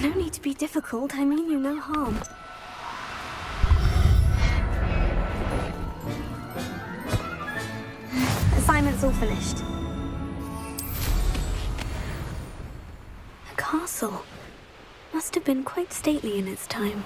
No need to be difficult, I mean you no harm. Assignment's all finished. A castle. Must have been quite stately in its time.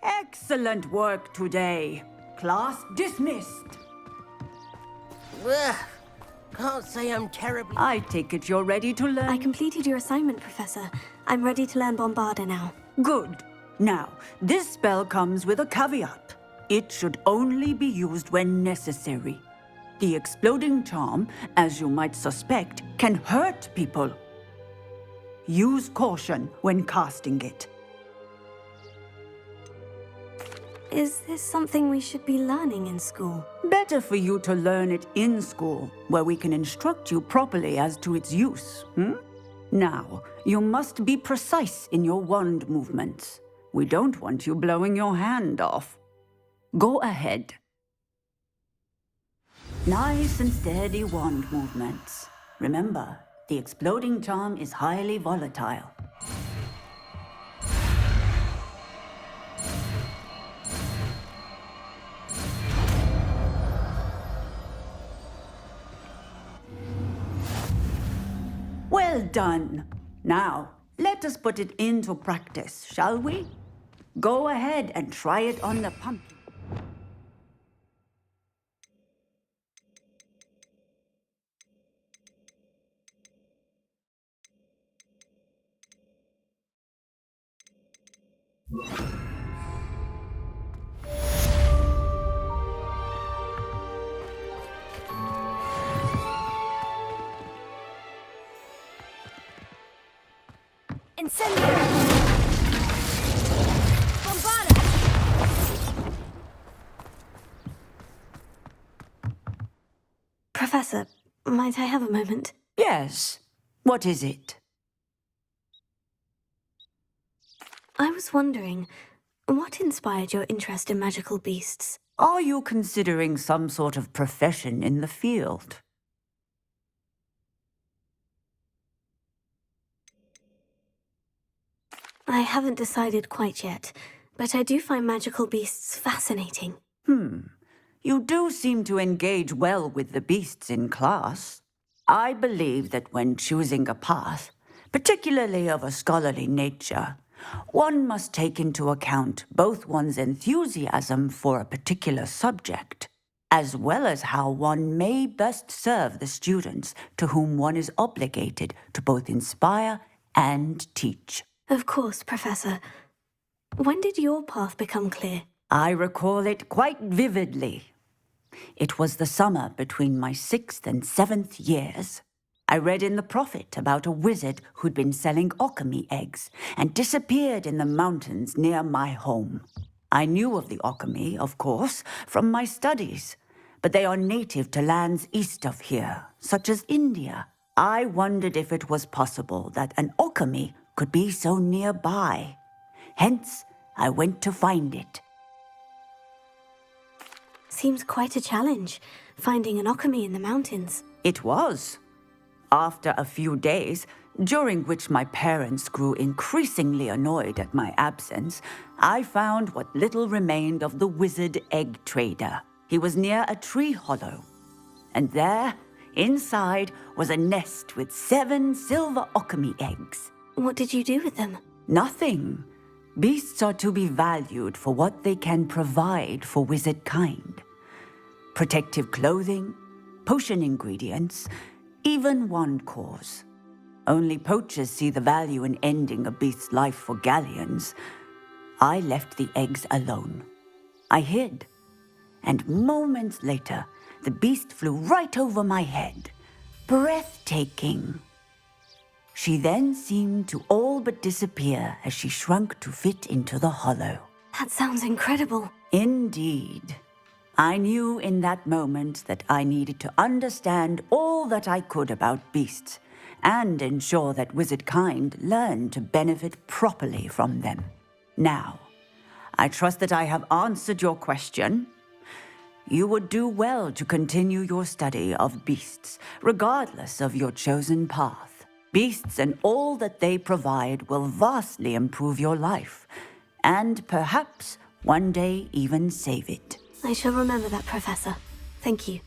Excellent work today. Class dismissed. Ugh, can't say I'm terribly... I take it you're ready to learn? I completed your assignment, Professor. I'm ready to learn Bombarda now. Good. Now, this spell comes with a caveat. It should only be used when necessary. The exploding charm, as you might suspect, can hurt people. Use caution when casting it. Is this something we should be learning in school? Better for you to learn it in school, where we can instruct you properly as to its use, Now, you must be precise in your wand movements. We don't want you blowing your hand off. Go ahead. Nice and steady wand movements. Remember, the exploding charm is highly volatile. Well done. Now, let us put it into practice, shall we? Go ahead and try it on the pumpkin. Incendio! Bombarda! Professor, might I have a moment? Yes. What is it? I was wondering, what inspired your interest in magical beasts? Are you considering some sort of profession in the field? I haven't decided quite yet, but I do find magical beasts fascinating. You do seem to engage well with the beasts in class. I believe that when choosing a path, particularly of a scholarly nature, one must take into account both one's enthusiasm for a particular subject, as well as how one may best serve the students to whom one is obligated to both inspire and teach. Of course, Professor. When did your path become clear? I recall it quite vividly. It was the summer between my 6th and 7th years. I read in the Prophet about a wizard who'd been selling alchemy eggs and disappeared in the mountains near my home. I knew of the alchemy, of course, from my studies, but they are native to lands east of here, such as India. I wondered if it was possible that an alchemy could be so nearby. Hence, I went to find it. Seems quite a challenge, finding an alchemy in the mountains. It was. After a few days, during which my parents grew increasingly annoyed at my absence, I found what little remained of the wizard egg trader. He was near a tree hollow. And there, inside, was a nest with 7 silver alchemy eggs. What did you do with them? Nothing. Beasts are to be valued for what they can provide for wizard kind. Protective clothing, potion ingredients, even wand cores. Only poachers see the value in ending a beast's life for galleons. I left the eggs alone. I hid. And moments later, the beast flew right over my head. Breathtaking. She then seemed to all but disappear as she shrunk to fit into the hollow. That sounds incredible. Indeed. I knew in that moment that I needed to understand all that I could about beasts and ensure that wizard kind learned to benefit properly from them. Now, I trust that I have answered your question. You would do well to continue your study of beasts, regardless of your chosen path. Beasts and all that they provide will vastly improve your life, and perhaps one day even save it. I shall remember that, Professor. Thank you.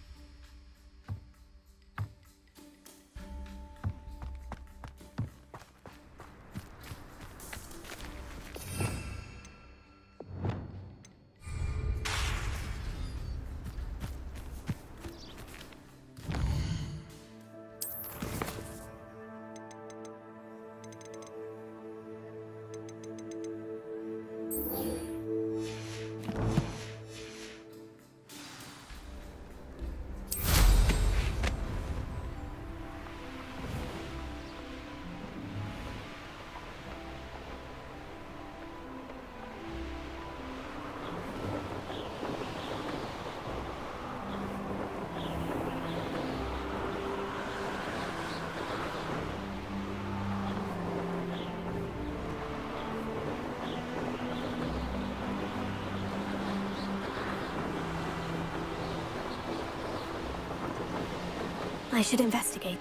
I should investigate.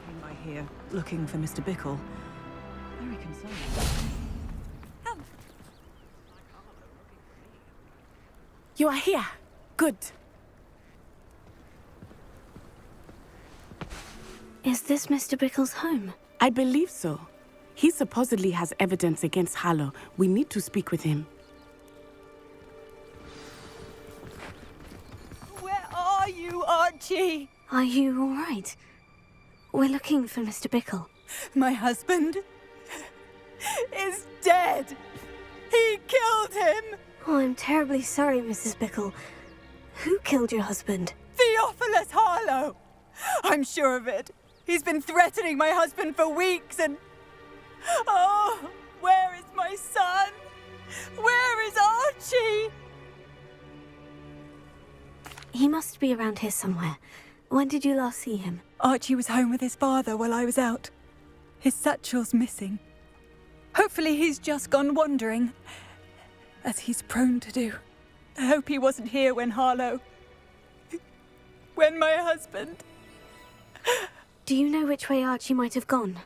Came by here, looking for Mr. Bickle. Very concerning. You are here. Good. Is this Mr. Bickle's home? I believe so. He supposedly has evidence against Harlow. We need to speak with him. Where are you, Archie? Are you all right? We're looking for Mr. Bickle. My husband is dead. He killed him. Oh, I'm terribly sorry, Mrs. Bickle. Who killed your husband? Theophilus Harlow. I'm sure of it. He's been threatening my husband for weeks and... Oh, where is my son? Where is Archie? He must be around here somewhere. When did you last see him? Archie was home with his father while I was out. His satchel's missing. Hopefully he's just gone wandering, as he's prone to do. I hope he wasn't here when when my husband... Do you know which way Archie might have gone?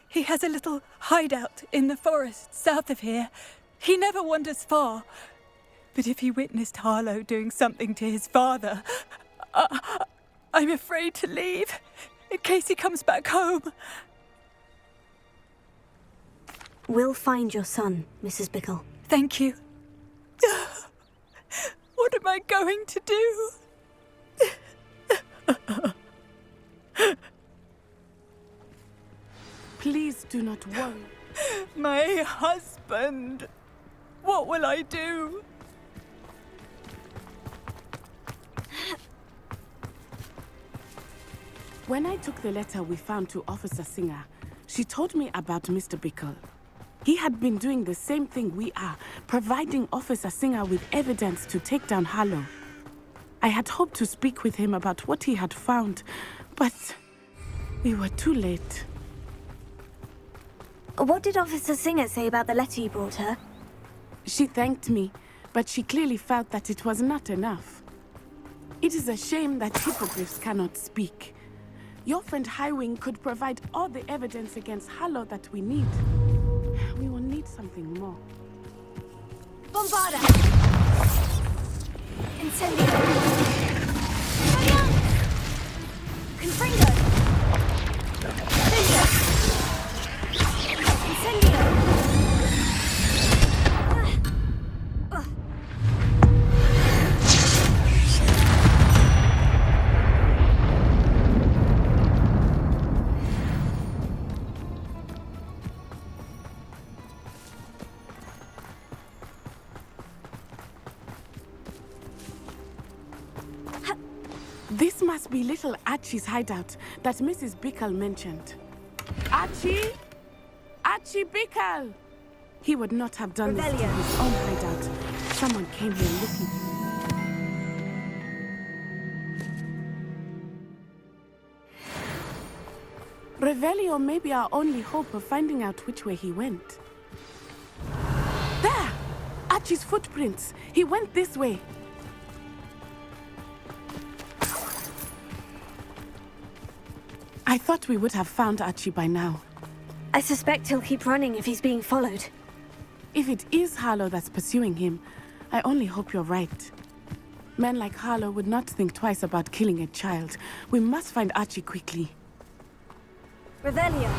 He has a little hideout in the forest south of here. He never wanders far. But if he witnessed Harlow doing something to his father, I'm afraid to leave in case he comes back home. We'll find your son, Mrs. Bickle. Thank you. What am I going to do? Please do not worry. My husband. What will I do? When I took the letter we found to Officer Singer, she told me about Mr. Bickle. He had been doing the same thing we are, providing Officer Singer with evidence to take down Harlow. I had hoped to speak with him about what he had found, but we were too late. What did Officer Singer say about the letter you brought her? She thanked me, but she clearly felt that it was not enough. It is a shame that hippogriffs cannot speak. Your friend Highwing could provide all the evidence against Harlow that we need. We will need something more. Bombarda! Incendio! Confringo! Incendio! This must be little Archie's hideout that Mrs. Bickle mentioned. Archie? Archie Bickle! He would not have done this to his own hideout. Someone came here looking. Revelio may be our only hope of finding out which way he went. There! Archie's footprints. He went this way. I thought we would have found Archie by now. I suspect he'll keep running if he's being followed. If it is Harlow that's pursuing him, I only hope you're right. Men like Harlow would not think twice about killing a child. We must find Archie quickly. Revelio.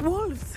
Wolves!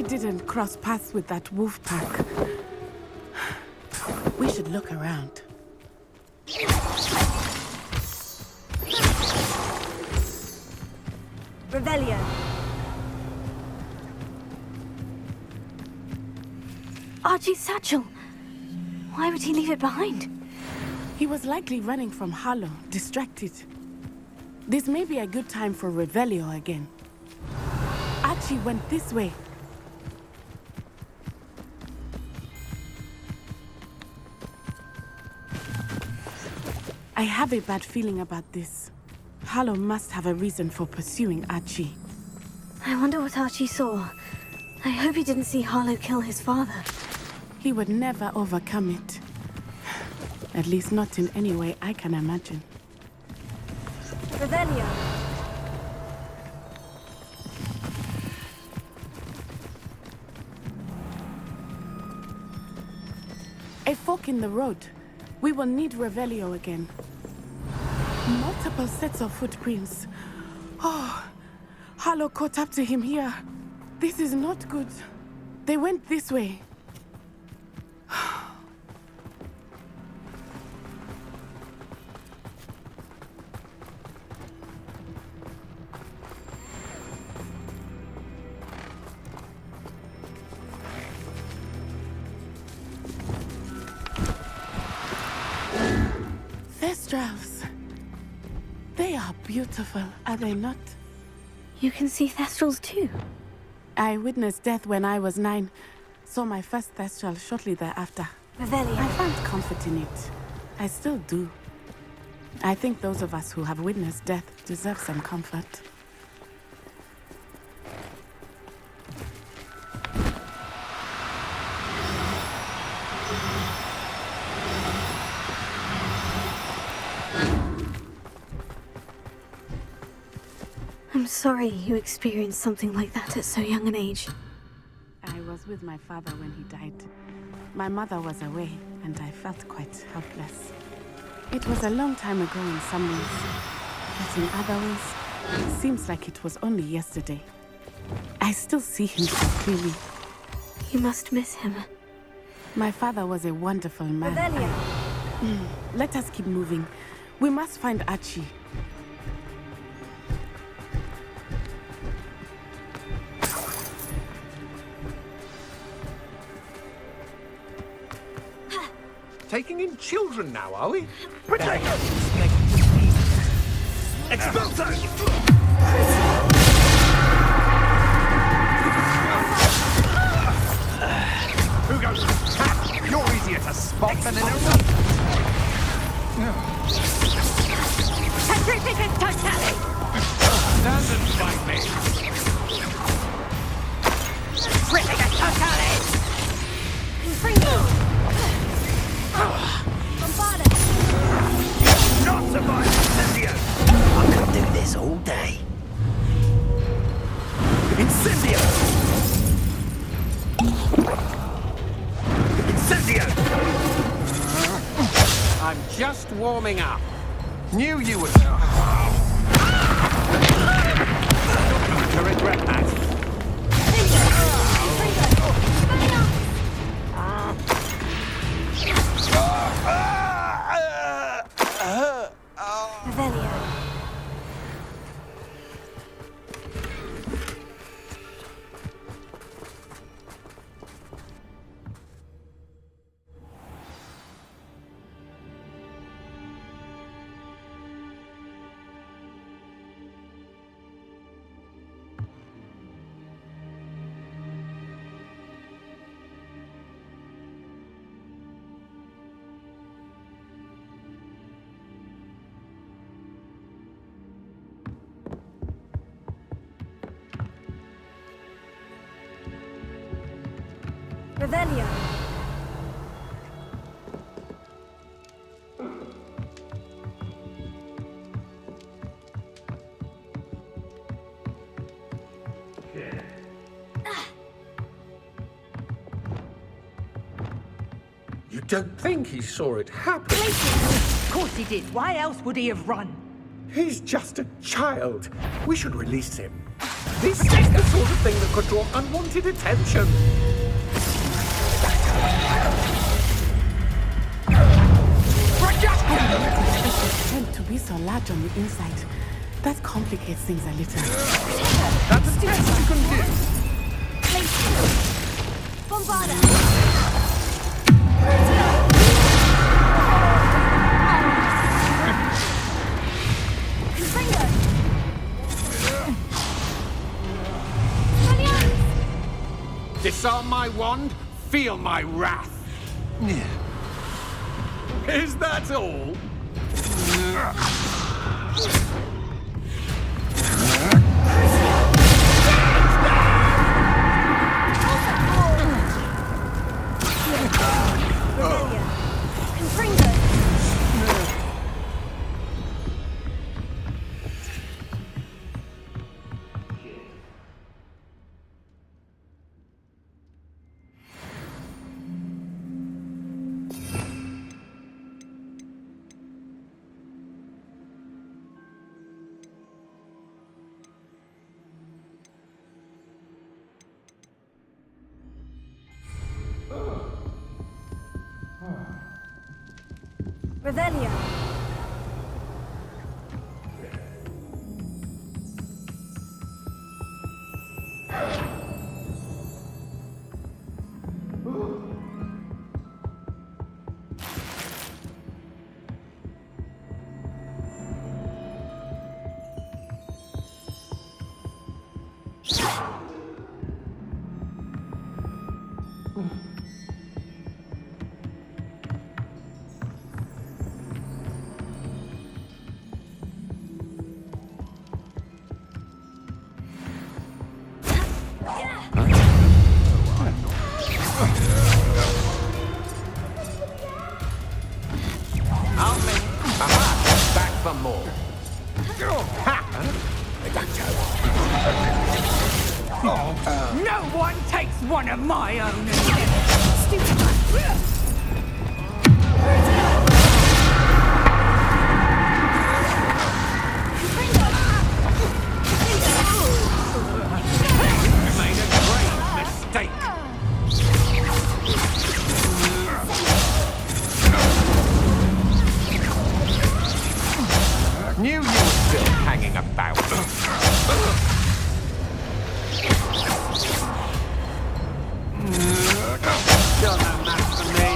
Didn't cross paths with that wolf pack. We should look around. Revelio. Archie's satchel. Why would he leave it behind? He was likely running from Harlow, distracted. This may be a good time for Revelio again. Archie went this way. I have a bad feeling about this. Harlow must have a reason for pursuing Archie. I wonder what Archie saw. I hope he didn't see Harlow kill his father. He would never overcome it. At least not in any way I can imagine. Revelio. A fork in the road. We will need Revelio again. Multiple sets of footprints. Oh, Harlow caught up to him here. This is not good. They went this way. Thestrals. They are beautiful, are they not? You can see Thestrals too. I witnessed death when I was 9. Saw my first Thestral shortly thereafter. Revelio. I found comfort in it. I still do. I think those of us who have witnessed death deserve some comfort. I'm sorry you experienced something like that at so young an age. I was with my father when he died. My mother was away, and I felt quite helpless. It was a long time ago in some ways, but in other ways, it seems like it was only yesterday. I still see him so clearly. You must miss him. My father was a wonderful man. Revelio. Let us keep moving. We must find Archie. Taking in children now, are we? Protect! Expulso! Who goes? Ha! You're easier to spot than an Petrificus totalis! Doesn't bite me. Petrificus totalis! Confringo! Bombarda! Not survive, Incendio! I could do this all day. Incendio! Incendio! I'm just warming up. Knew you would. To regret that. Revelio. Revelio. You don't think he saw it happen? Of course he did. Why else would he have run? He's just a child. We should release him. This is the sort of thing that could draw unwanted attention. Tend to be so large on the inside. That complicates things a little. That's the best you can do. Bombarda! Disarm my wand, feel my wrath. Is that all? Revelio. One of my own. You made a great mistake. Knew you were still hanging about. Done enough for me.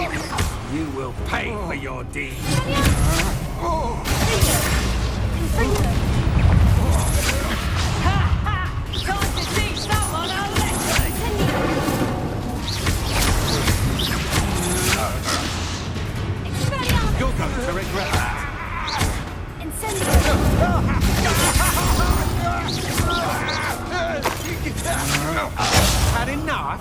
You will pay for your deed. You're going to regret that. Had enough?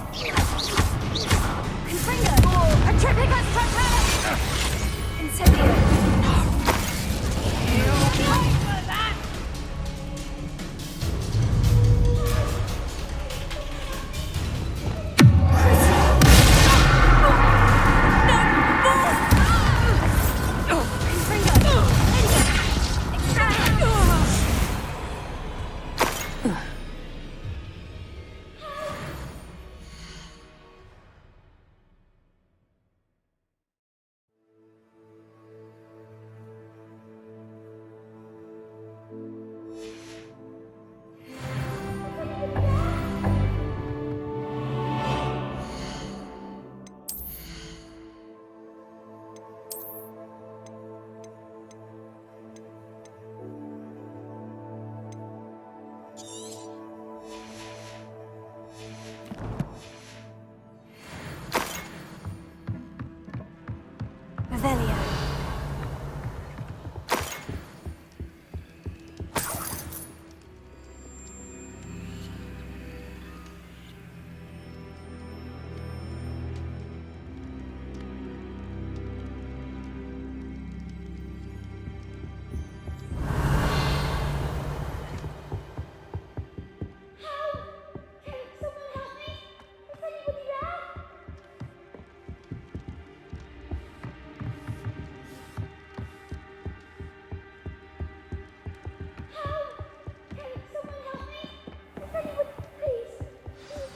Revelio.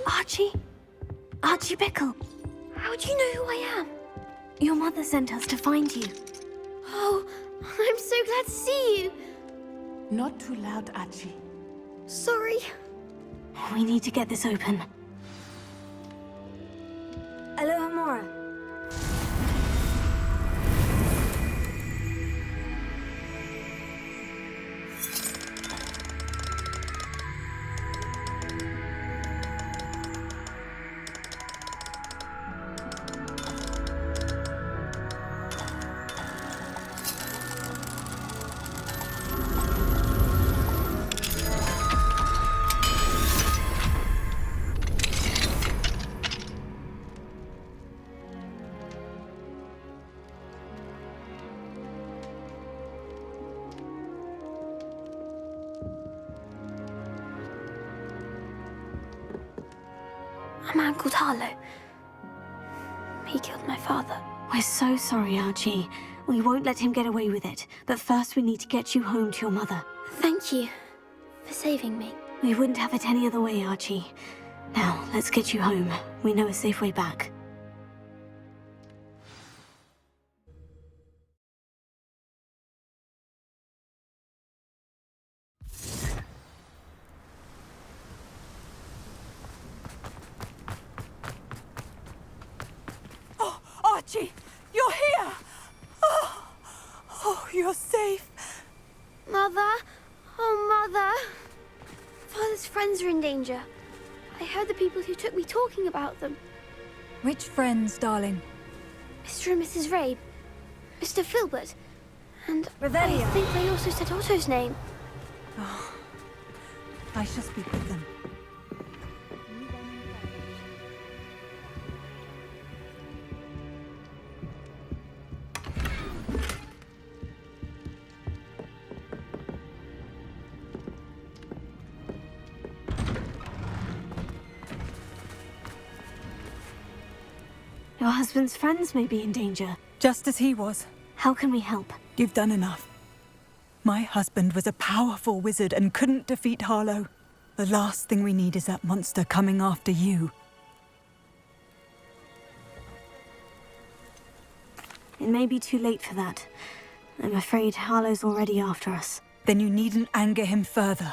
Archie? Archie Bickle. How do you know who I am? Your mother sent us to find you. Oh, I'm so glad to see you. Not too loud, Archie. Sorry. We need to get this open. Alohomora. A man called Harlow. He killed my father. We're so sorry, Archie. We won't let him get away with it. But first we need to get you home to your mother. Thank you for saving me. We wouldn't have it any other way, Archie. Now, let's get you home. We know a safe way back. Archie, you're here! Oh, you're safe. Mother? Oh, Mother. Father's friends are in danger. I heard the people who took me talking about them. Which friends, darling? Mr. and Mrs. Rabe. Mr. Filbert. And Revelio. I think they also said Otto's name. I shall speak with them. Your husband's friends may be in danger. Just as he was. How can we help? You've done enough. My husband was a powerful wizard and couldn't defeat Harlow. The last thing we need is that monster coming after you. It may be too late for that. I'm afraid Harlow's already after us. Then you needn't anger him further.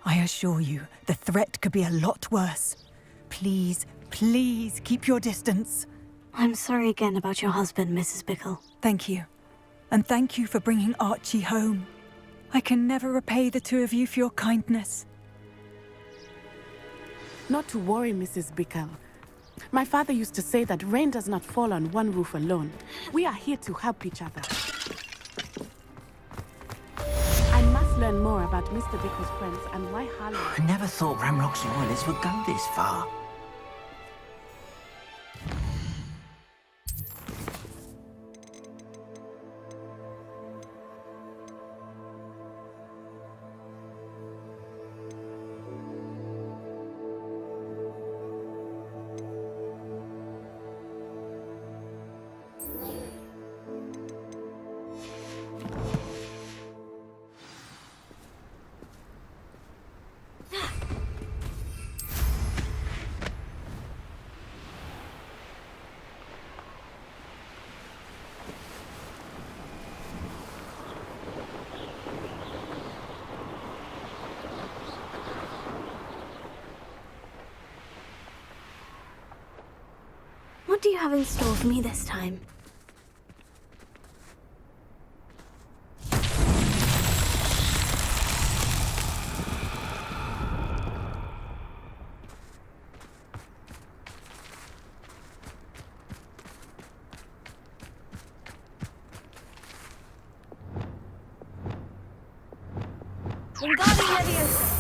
I assure you, the threat could be a lot worse. Please, please keep your distance. I'm sorry again about your husband, Mrs. Bickle. Thank you. And thank you for bringing Archie home. I can never repay the two of you for your kindness. Not to worry, Mrs. Bickle. My father used to say that rain does not fall on one roof alone. We are here to help each other. I must learn more about Mr. Bickle's friends and why Harlow... I never thought Ramrock's royalists would go this far. What do you have in store for me this time? Wingardium Leviosa!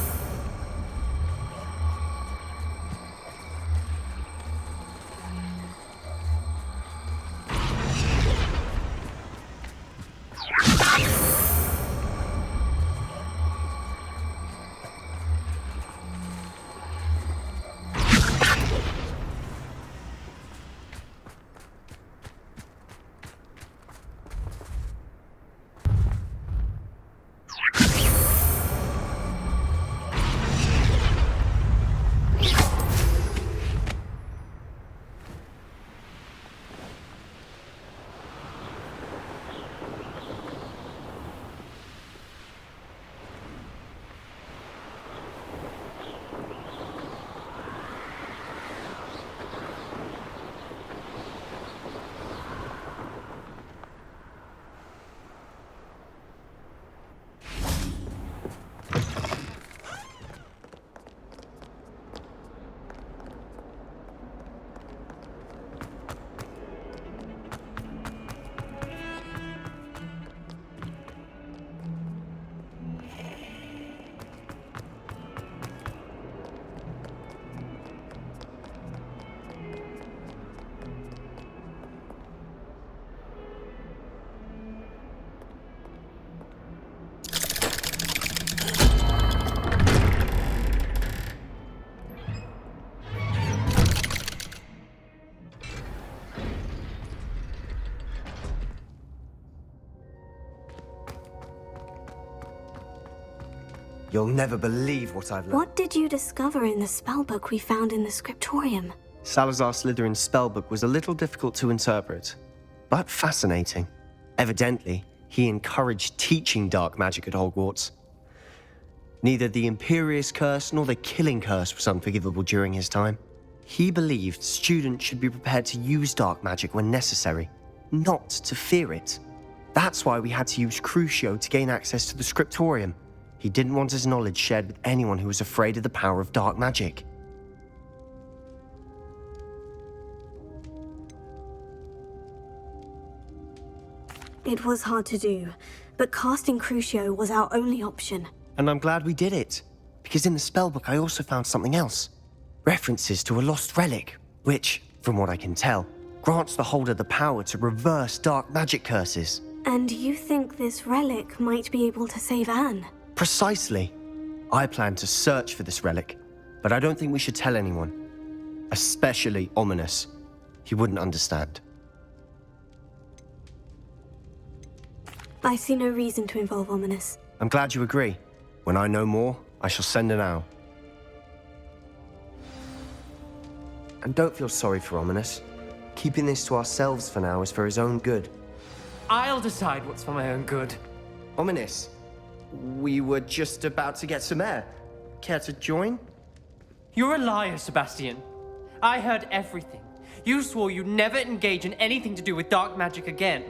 You'll never believe what I've learned. What did you discover in the spellbook we found in the scriptorium? Salazar Slytherin's spellbook was a little difficult to interpret, but fascinating. Evidently, he encouraged teaching dark magic at Hogwarts. Neither the Imperious Curse nor the Killing Curse was unforgivable during his time. He believed students should be prepared to use dark magic when necessary, not to fear it. That's why we had to use Crucio to gain access to the scriptorium. He didn't want his knowledge shared with anyone who was afraid of the power of dark magic. It was hard to do, but casting Crucio was our only option. And I'm glad we did it, because in the spellbook I also found something else. References to a lost relic, which, from what I can tell, grants the holder the power to reverse dark magic curses. And you think this relic might be able to save Anne? Precisely. I plan to search for this relic, but I don't think we should tell anyone. Especially Ominous. He wouldn't understand. I see no reason to involve Ominous. I'm glad you agree. When I know more, I shall send an owl. And don't feel sorry for Ominous. Keeping this to ourselves for now is for his own good. I'll decide what's for my own good. Ominous, we were just about to get some air. Care to join? You're a liar, Sebastian. I heard everything. You swore you'd never engage in anything to do with dark magic again.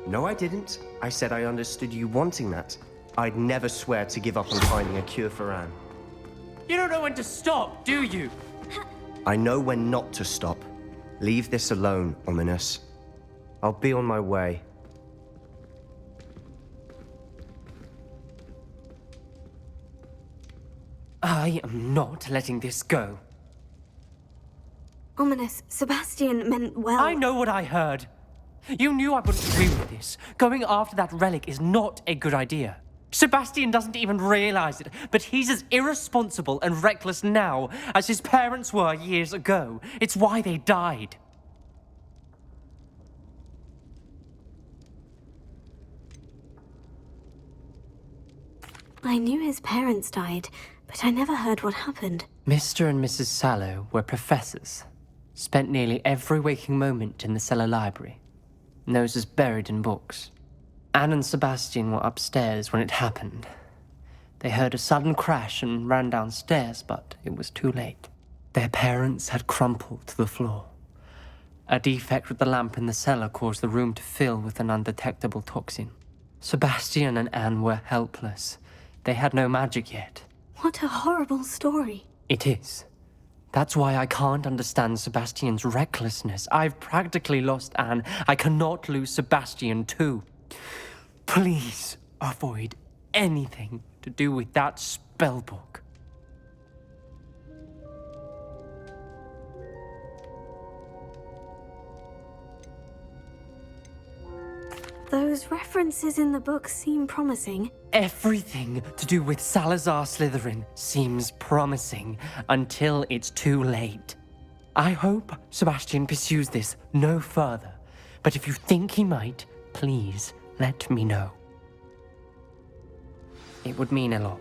No, I didn't. I said I understood you wanting that. I'd never swear to give up on finding a cure for Anne. You don't know when to stop, do you? I know when not to stop. Leave this alone, Ominous. I'll be on my way. I am not letting this go. Ominous, Sebastian meant well. I know what I heard. You knew I wouldn't agree with this. Going after that relic is not a good idea. Sebastian doesn't even realize it, but he's as irresponsible and reckless now as his parents were years ago. It's why they died. I knew his parents died, but I never heard what happened. Mr. and Mrs. Sallow were professors. Spent nearly every waking moment in the cellar library. Noses buried in books. Anne and Sebastian were upstairs when it happened. They heard a sudden crash and ran downstairs, but it was too late. Their parents had crumpled to the floor. A defect with the lamp in the cellar caused the room to fill with an undetectable toxin. Sebastian and Anne were helpless. They had no magic yet. What a horrible story. It is. That's why I can't understand Sebastian's recklessness. I've practically lost Anne. I cannot lose Sebastian too. Please avoid anything to do with that spellbook. Those references in the book seem promising. Everything to do with Salazar Slytherin seems promising until it's too late. I hope Sebastian pursues this no further, but if you think he might, please let me know. It would mean a lot.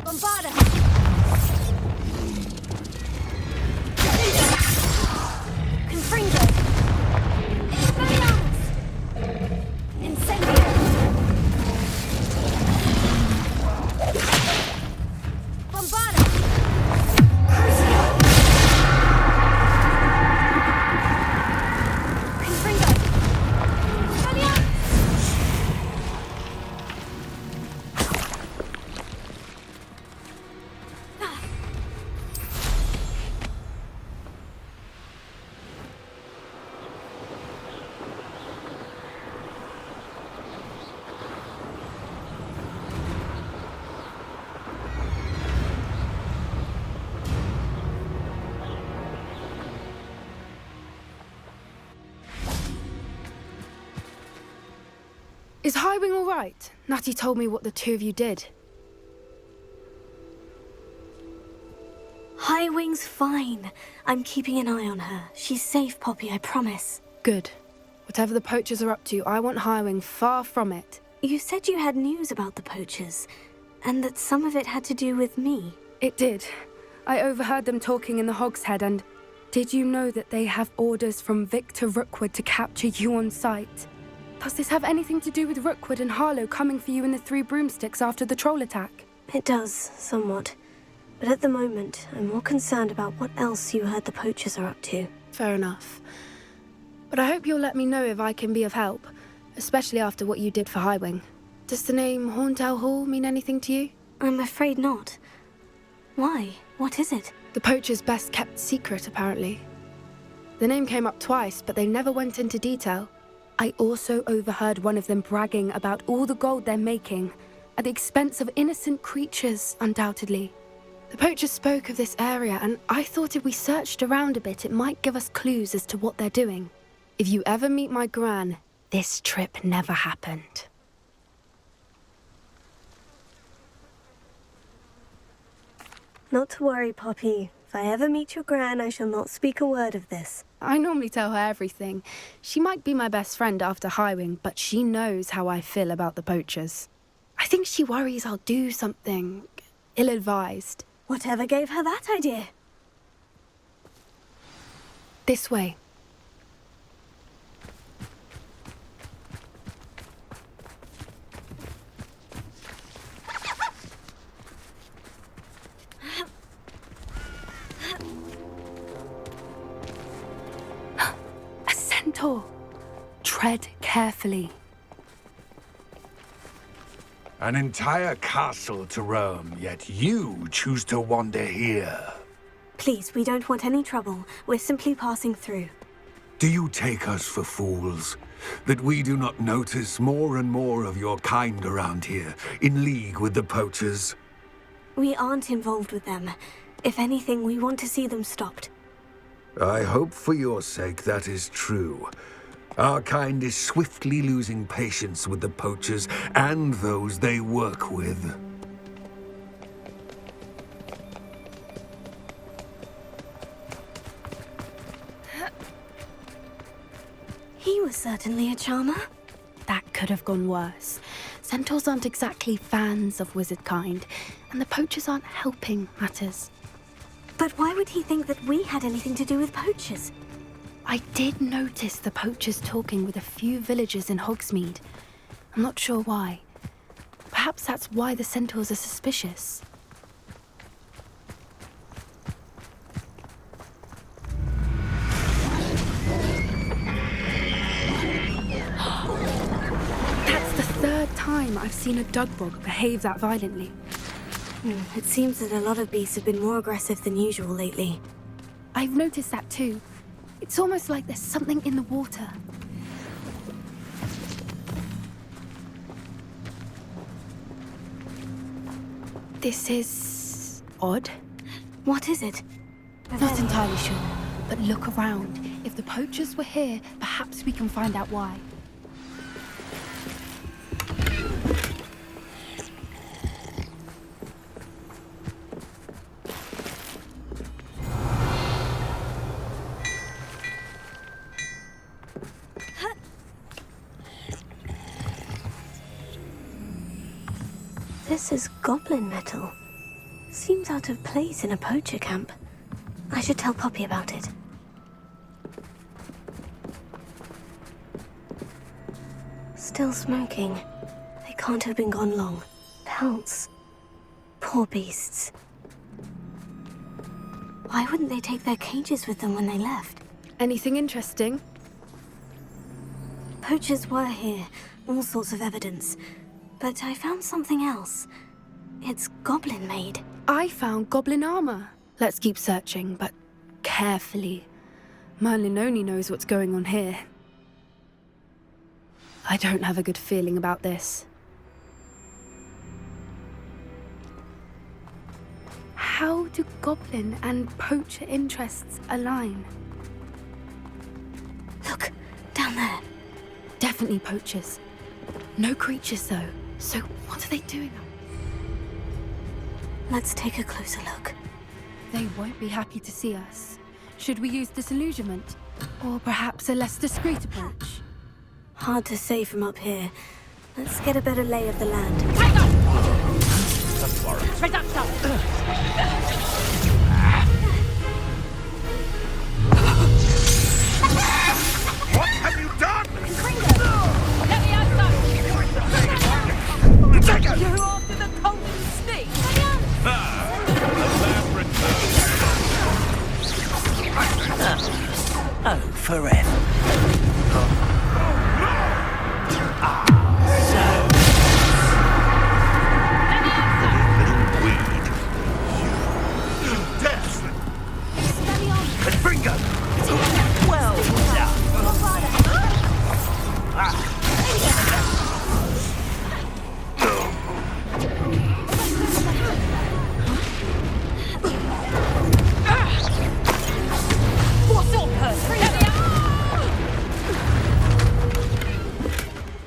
Bombarda! Confringo! Expelliarmus! Incendio! Bombarda! Crucio! Confringo! Expelliarmus! Is Highwing all right? Natty told me what the two of you did. Highwing's fine. I'm keeping an eye on her. She's safe, Poppy, I promise. Good. Whatever the poachers are up to, I want Highwing far from it. You said you had news about the poachers, and that some of it had to do with me. It did. I overheard them talking in the Hogshead, and did you know that they have orders from Victor Rookwood to capture you on sight? Does this have anything to do with Rookwood and Harlow coming for you in the Three Broomsticks after the troll attack? It does, somewhat. But at the moment, I'm more concerned about what else you heard the poachers are up to. Fair enough. But I hope you'll let me know if I can be of help, especially after what you did for Highwing. Does the name Horntail Hall mean anything to you? I'm afraid not. Why? What is it? The poachers' best kept secret, apparently. The name came up twice, but they never went into detail. I also overheard one of them bragging about all the gold they're making, at the expense of innocent creatures, undoubtedly. The poachers spoke of this area, and I thought if we searched around a bit, it might give us clues as to what they're doing. If you ever meet my gran, this trip never happened. Not to worry, Poppy. If I ever meet your gran, I shall not speak a word of this. I normally tell her everything. She might be my best friend after Highwing, but she knows how I feel about the poachers. I think she worries I'll do something ill-advised. Whatever gave her that idea? This way. A centaur. Tread carefully. An entire castle to roam, yet you choose to wander here. Please, we don't want any trouble. We're simply passing through. Do you take us for fools? That we do not notice more and more of your kind around here, in league with the poachers? We aren't involved with them. If anything, we want to see them stopped. I hope for your sake that is true. Our kind is swiftly losing patience with the poachers and those they work with. He was certainly a charmer. That could have gone worse. Centaurs aren't exactly fans of wizard kind, and the poachers aren't helping matters. But why would he think that we had anything to do with poachers? I did notice the poachers talking with a few villagers in Hogsmeade. I'm not sure why. Perhaps that's why the centaurs are suspicious. That's the third time I've seen a dugbog behave that violently. It seems that a lot of beasts have been more aggressive than usual lately. I've noticed that too. It's almost like there's something in the water. This is odd. What is it? Not entirely sure, but look around. If the poachers were here, perhaps we can find out why. This is goblin metal. Seems out of place in a poacher camp. I should tell Poppy about it. Still smoking. They can't have been gone long. Pelts. Poor beasts. Why wouldn't they take their cages with them when they left? Anything interesting? Poachers were here. All sorts of evidence. But I found something else. It's goblin-made. I found goblin armor. Let's keep searching, but carefully. Merlin only knows what's going on here. I don't have a good feeling about this. How do goblin and poacher interests align? Look, down there. Definitely poachers. No creatures, though. So what are they doing? Let's take a closer look. They won't be happy to see us. Should we use disillusionment? Or perhaps a less discreet approach? Hard to say from up here. Let's get a better lay of the land. What have you done? You're after the golden snake! forever.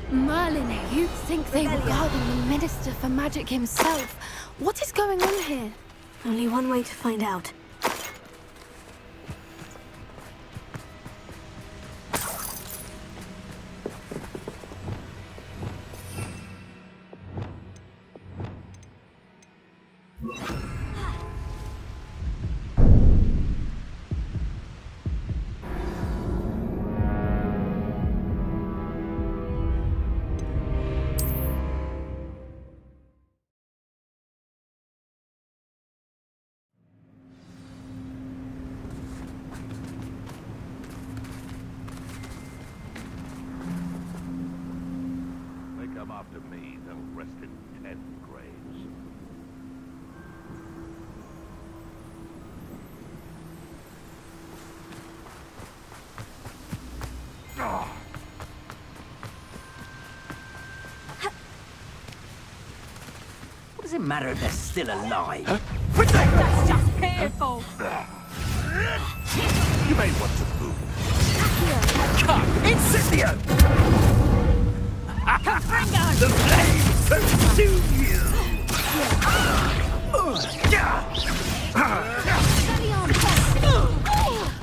Merlin, you'd think they were guarding the Minister for Magic himself. What is going on here? Only one way to find out. After me, they'll rest in 10 graves. What does it matter if they're still alive? Huh? That's just fearful! You may want to move. Come, Incendio! The flames consume you!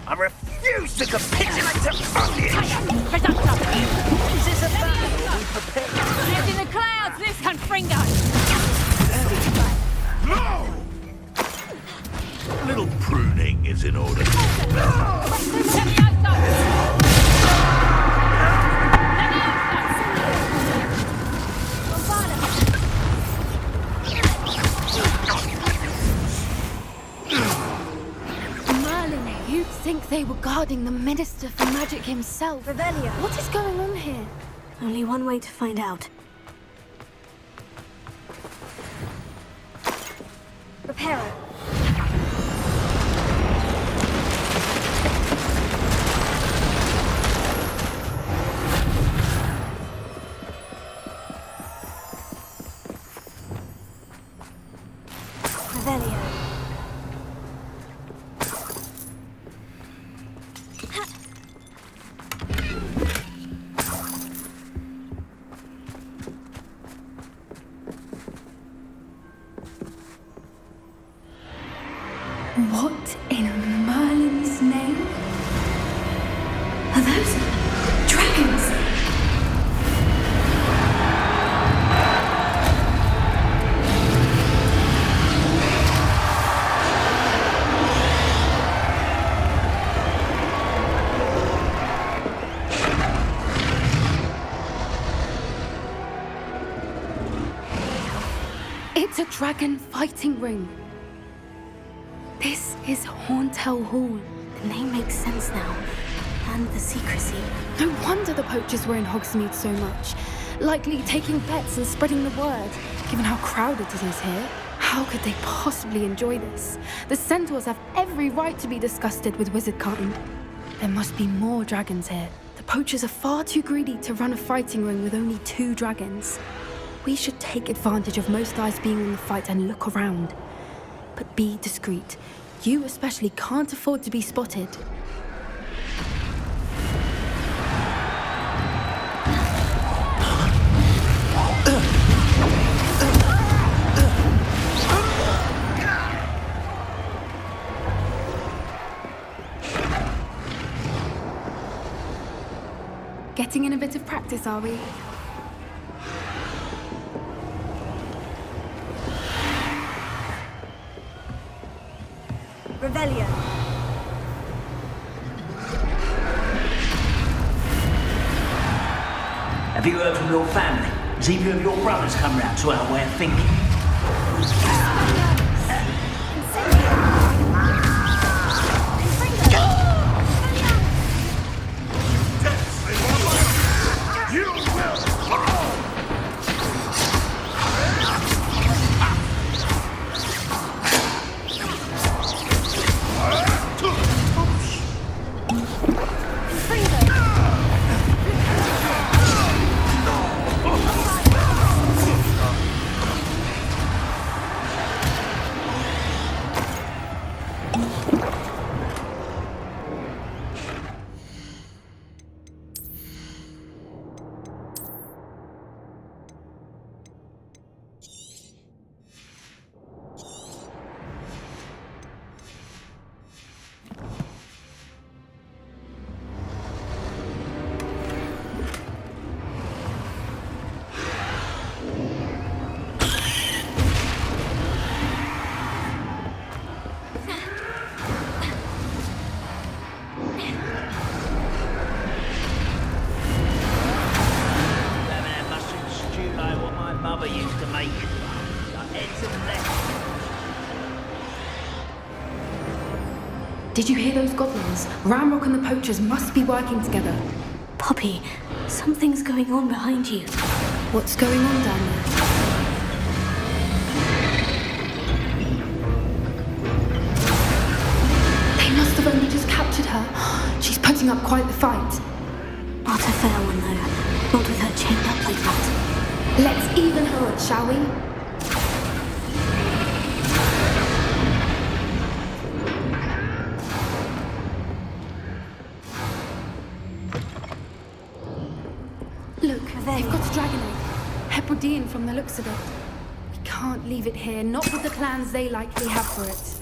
I refuse to capitulate to bondage! Is this a battle we prepared? Lives in the clouds, this Confringo! No! A little pruning is in order. You'd think they were guarding the Minister for Magic himself. Revelio. What is going on here? Only one way to find out. Reparo. Revelio. What in Merlin's name? Are those dragons? It's a dragon fighting ring. This is Hauntel Hall. The name makes sense now. And the secrecy. No wonder the poachers were in Hogsmeade so much. Likely taking bets and spreading the word, given how crowded it is here. How could they possibly enjoy this? The centaurs have every right to be disgusted with wizardkind. There must be more dragons here. The poachers are far too greedy to run a fighting ring with only 2 dragons. We should take advantage of most eyes being on the fight and look around. But be discreet. You especially can't afford to be spotted. Getting in a bit of practice, are we? Revelio. Have you heard from your family? Has either of your brothers come round to our way of thinking? Did you hear those goblins? Ramrock and the poachers must be working together. Poppy, something's going on behind you. What's going on down there? They must have only just captured her. She's putting up quite the fight. Not a fair one, though. Not with her chained up like that. Let's even her up, shall we? Look, they've got a dragon egg. Hebridean from the looks of it. We can't leave it here, not with the plans they likely have for it.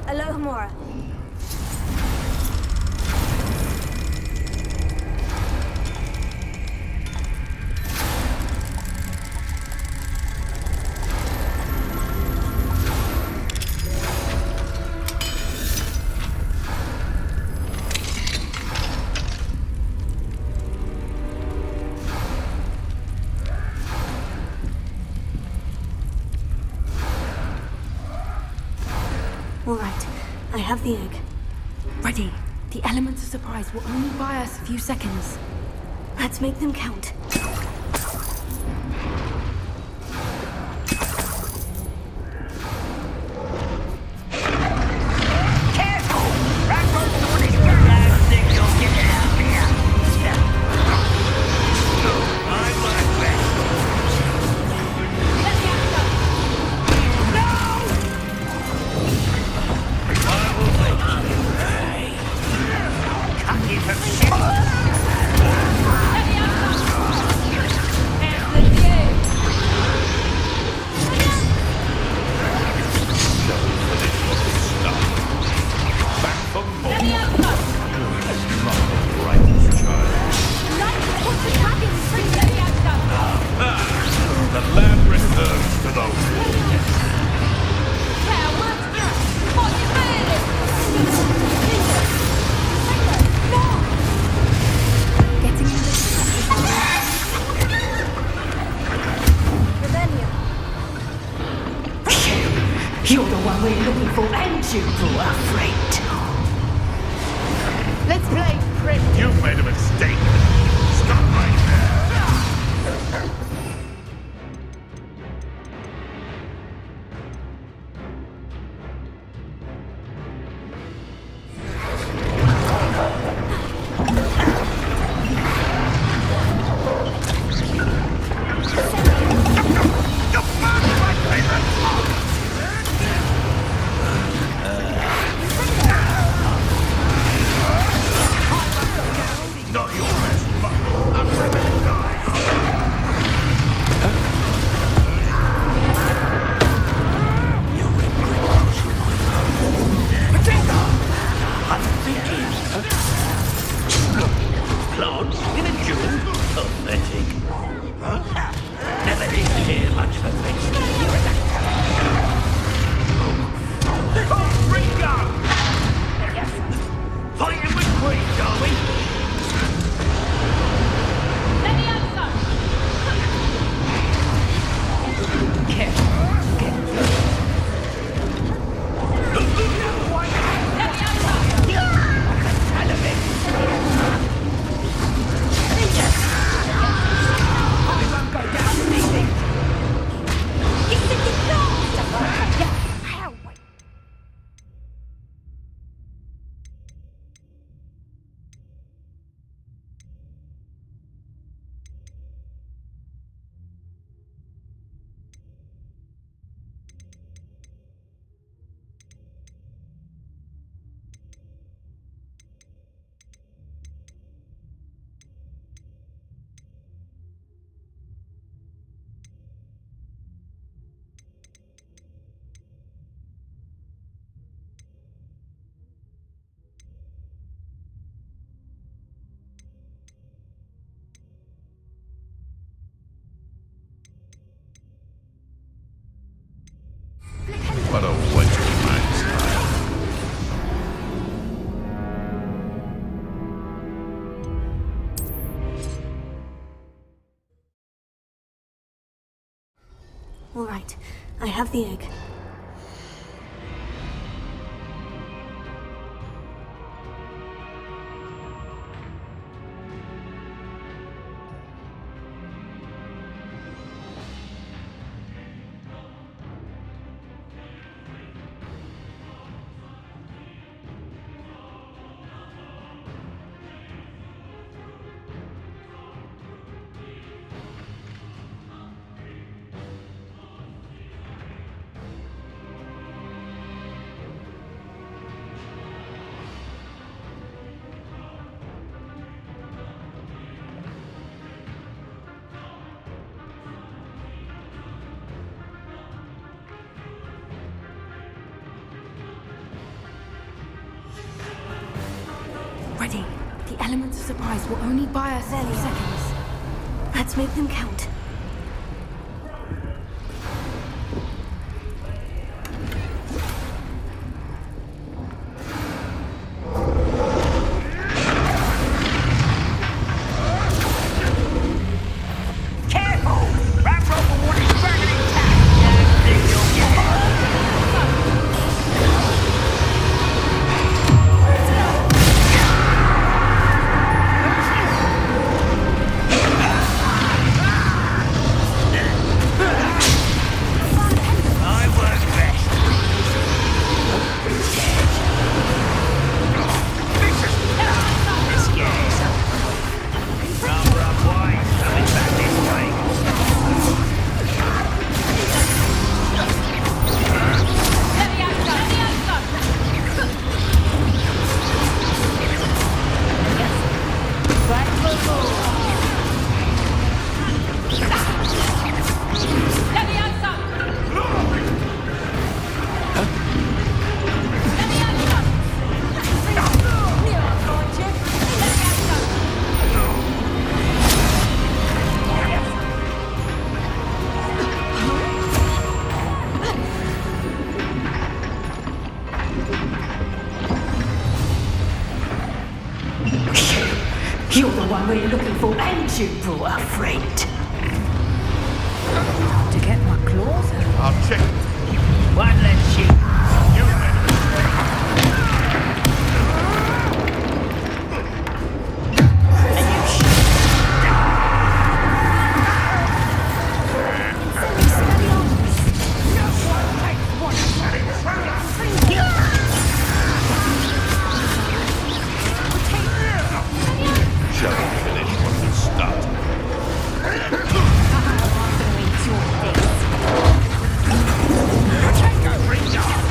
Alohomora. All right, I have the egg. Ready. The elements of surprise will only buy us a few seconds. Let's make them count. You're the one we're looking for, and you brought our freight. Let's play pretty. You've made a mistake. Stop right there. All right, I have the egg. Ready. The elements of surprise will only buy us a few seconds. Let's make them count. Careful! That robber one is dragging intact! Think you'll get it. I work best. Let's get it. Number up wide, coming back this way. You're the one we're looking for, and you brought a friend. To get my claws out. I'll check. One less sheep. You ready? Shall we finish what we started? Go, bring down.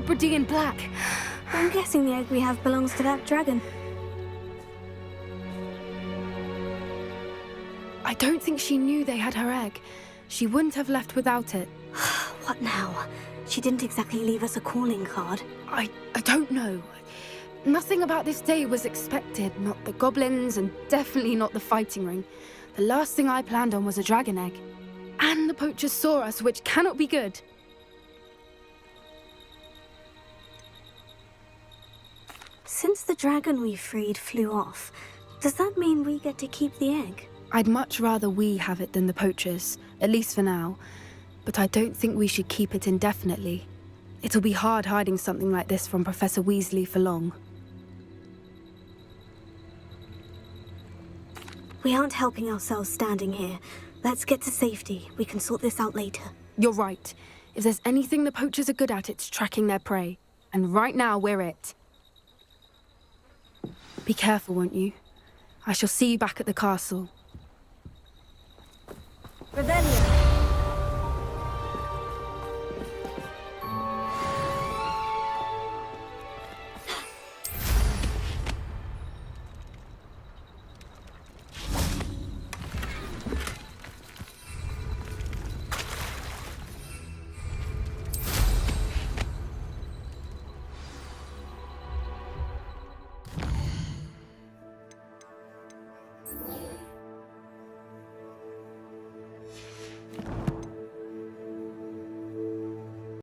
Hebridean black. I'm guessing the egg we have belongs to that dragon. I don't think she knew they had her egg. She wouldn't have left without it. What now? She didn't exactly leave us a calling card. I don't know. Nothing about this day was expected. Not the goblins, and definitely not the fighting ring. The last thing I planned on was a dragon egg. And the poachers saw us, which cannot be good. Since the dragon we freed flew off, does that mean we get to keep the egg? I'd much rather we have it than the poachers, at least for now. But I don't think we should keep it indefinitely. It'll be hard hiding something like this from Professor Weasley for long. We aren't helping ourselves standing here. Let's get to safety. We can sort this out later. You're right. If there's anything the poachers are good at, it's tracking their prey. And right now, we're it. Be careful, won't you? I shall see you back at the castle. Rebellion!